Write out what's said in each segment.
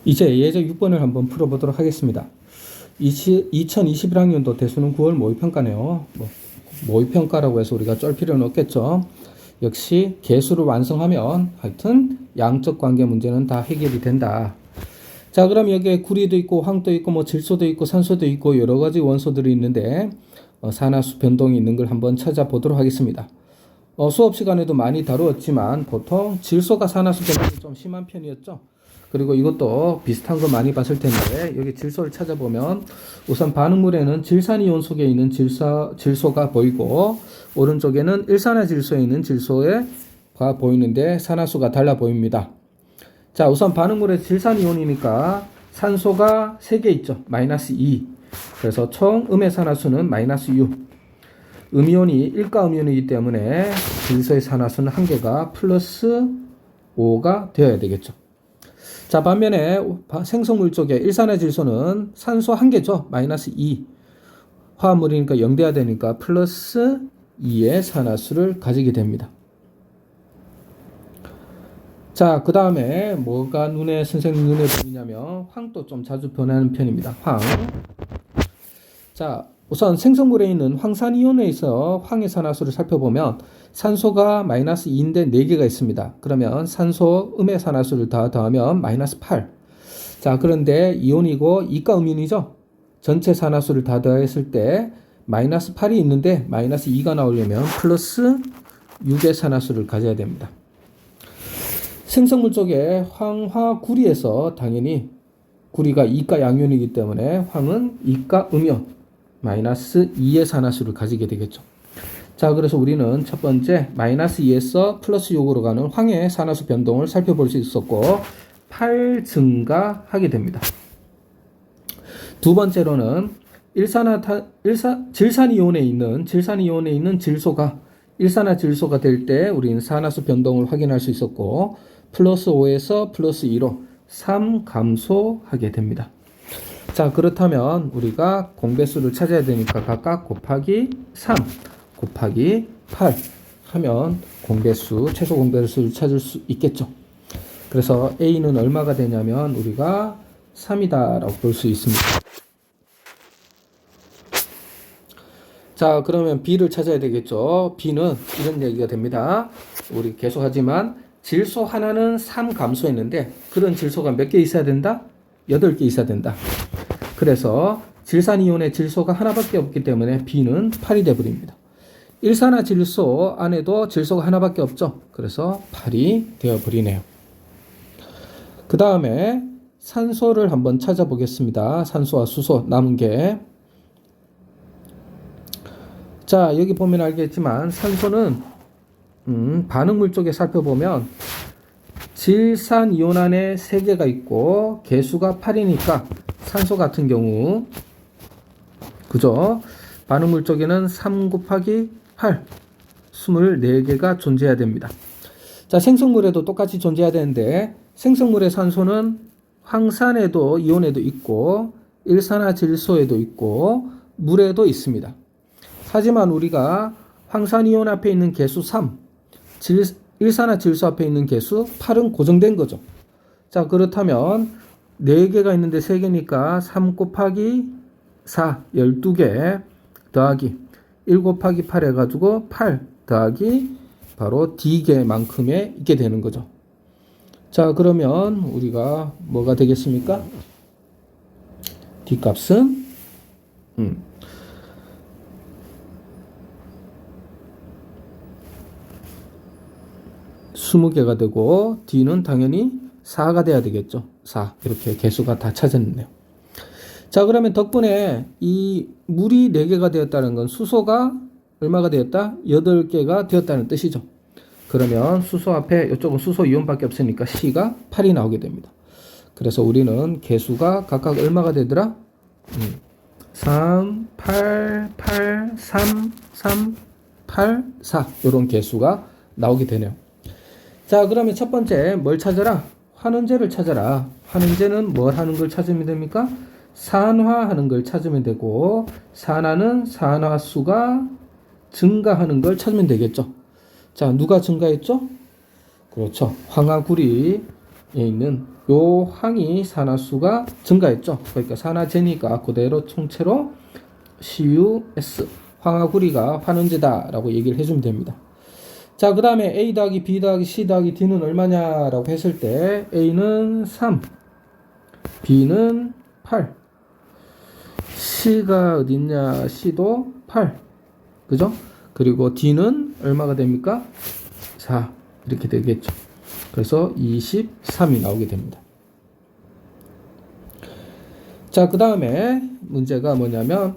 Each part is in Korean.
이제 예제 6번을 한번 풀어보도록 하겠습니다. 2021학년도 대수능 9월 모의평가네요. 모의평가라고 해서 우리가 쩔 필요는 없겠죠. 역시 계수를 완성하면 하여튼 양적 관계 문제는 다 해결이 된다. 자, 그럼 여기에 구리도 있고 황도 있고 뭐 질소도 있고 산소도 있고 여러 가지 원소들이 있는데 산화수 변동이 있는 걸 한번 찾아보도록 하겠습니다. 수업 시간에도 많이 다루었지만 보통 질소가 산화수 변동이 좀 심한 편이었죠. 그리고 이것도 비슷한 거 많이 봤을 텐데 여기 질소를 찾아보면 우선 반응물에는 질산이온 속에 있는 질소가 보이고 오른쪽에는 일산화질소에 있는 질소가 보이는데 산화수가 달라 보입니다. 자, 우선 반응물에 질산이온이니까 산소가 3개 있죠. 마이너스 2. 그래서 총 음의 산화수는 마이너스 6. 음이온이 일가 음이온이기 때문에 질소의 산화수는 1개가 플러스 5가 되어야 되겠죠. 자, 반면에 생성물 쪽에 일산화질소는 산소 1개죠. 마이너스 2. 화합물이니까 0돼야 되니까 플러스 2의 산화수를 가지게 됩니다. 자, 그 다음에 뭐가 선생님 눈에 보이냐면 황도 좀 자주 변하는 편입니다. 황. 자, 우선 생성물에 있는 황산이온에 있어 황의 산화수를 살펴보면 산소가 마이너스 2인데 4개가 있습니다. 그러면 산소 음의 산화수를 다 더하면 마이너스 8. 자, 그런데 이온이고 이가 음이온이죠. 전체 산화수를 다 더했을 때 마이너스 8이 있는데 마이너스 2가 나오려면 플러스 6의 산화수를 가져야 됩니다. 생성물 쪽에 황화구리에서 당연히 구리가 이가 양이온이기 때문에 황은 이가 음이온 마이너스 2의 산화수를 가지게 되겠죠. 자, 그래서 우리는 첫 번째 마이너스 2에서 플러스 6으로 가는 황의 산화수 변동을 살펴볼 수 있었고 8 증가하게 됩니다. 두 번째로는 질산이온에 있는 질소가 일산화질소가 될 때 우리는 산화수 변동을 확인할 수 있었고 플러스 5에서 플러스 2로 3 감소하게 됩니다. 자, 그렇다면 우리가 공배수를 찾아야 되니까 각각 곱하기 3 곱하기 8 하면 최소 공배수를 찾을 수 있겠죠. 그래서 A는 얼마가 되냐면 우리가 3이다라고 볼 수 있습니다. 자, 그러면 B를 찾아야 되겠죠. B는 이런 얘기가 됩니다. 우리 계속하지만 질소 하나는 3 감소했는데 그런 질소가 몇 개 있어야 된다? 8개 있어야 된다. 그래서 질산이온의 질소가 하나밖에 없기 때문에 B는 8이 되어버립니다. 일산화질소 안에도 질소가 하나밖에 없죠. 그래서 8이 되어버리네요. 그 다음에 산소를 한번 찾아보겠습니다. 산소와 수소 남은 게. 자, 여기 보면 알겠지만 산소는 반응물 쪽에 살펴보면 질산이온 안에 3개가 있고 개수가 8이니까 산소 같은 경우 그죠? 반응물 쪽에는 3 곱하기 8 24개가 존재해야 됩니다. 자, 생성물에도 똑같이 존재해야 되는데 생성물의 산소는 황산에도 이온에도 있고 일산화질소에도 있고 물에도 있습니다. 하지만 우리가 황산이온 앞에 있는 개수 3, 일산화질소 앞에 있는 개수 8은 고정된 거죠. 자, 그렇다면 4개가 있는데 3개니까 3 곱하기 4, 12개 더하기 1 곱하기 8 해가지고 8 더하기 바로 D개만큼에 있게 되는 거죠. 자, 그러면 우리가 뭐가 되겠습니까? D값은 20개가 되고 D는 당연히 4가 돼야 되겠죠. 4. 이렇게 개수가 다 찾았네요. 자, 그러면 덕분에 이 물이 4개가 되었다는 건 수소가 얼마가 되었다? 8개가 되었다는 뜻이죠. 그러면 수소 앞에 이쪽은 수소 이온밖에 없으니까 C가 8이 나오게 됩니다. 그래서 우리는 개수가 각각 얼마가 되더라? 3, 8, 8, 3, 3, 8, 4 이런 개수가 나오게 되네요. 자, 그러면 첫 번째 뭘 찾아라? 환원제를 찾아라. 환원제는 뭘 하는 걸 찾으면 됩니까? 산화하는 걸 찾으면 되고 산화는 산화수가 증가하는 걸 찾으면 되겠죠. 자, 누가 증가했죠? 그렇죠. 황화구리 있는 요 항이 산화수가 증가했죠. 그러니까 산화제니까 그대로 총체로 CuS 황화구리가 환원제다라고 얘기를 해주면 됩니다. 자, 그 다음에 A 더하기 B 더하기 C 더하기 D는 얼마냐라고 했을 때 A는 3, B는 8, C가 어딨냐? C도 8, 그죠? 그리고 D는 얼마가 됩니까? 4 이렇게 되겠죠. 그래서 23이 나오게 됩니다. 자, 그 다음에 문제가 뭐냐면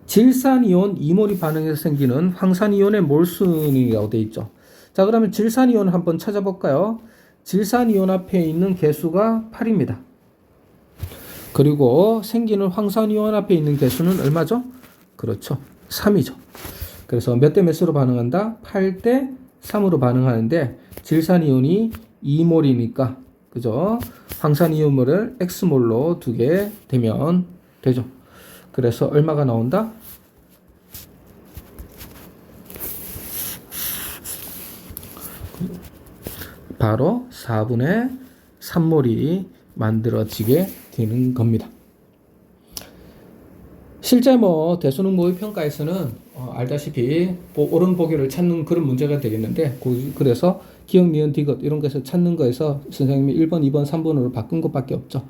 질산이온 이몰이 반응해서 생기는 황산이온의 몰순이라고 되어 있죠. 자, 그러면 질산이온 한번 찾아볼까요? 질산이온 앞에 있는 개수가 8입니다. 그리고 생기는 황산이온 앞에 있는 개수는 얼마죠? 그렇죠. 3이죠. 그래서 몇 대 몇으로 반응한다? 8대 3으로 반응하는데 질산이온이 2몰이니까 그죠? 황산이온물을 X몰로 두게 되면 되죠. 그래서 얼마가 나온다? 바로 4분의 3몰이 만들어지게 되는 겁니다. 실제 대수능 모의평가에서는 알다시피 옳은 보기를 찾는 그런 문제가 되겠는데 그래서 기억, 니은, 디귿 이런 것을 찾는 거에서 선생님이 1번, 2번, 3번으로 바꾼 것밖에 없죠.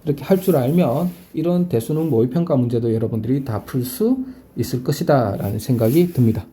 이렇게 할 줄 알면 이런 대수능 모의평가 문제도 여러분들이 다 풀 수 있을 것이다 라는 생각이 듭니다.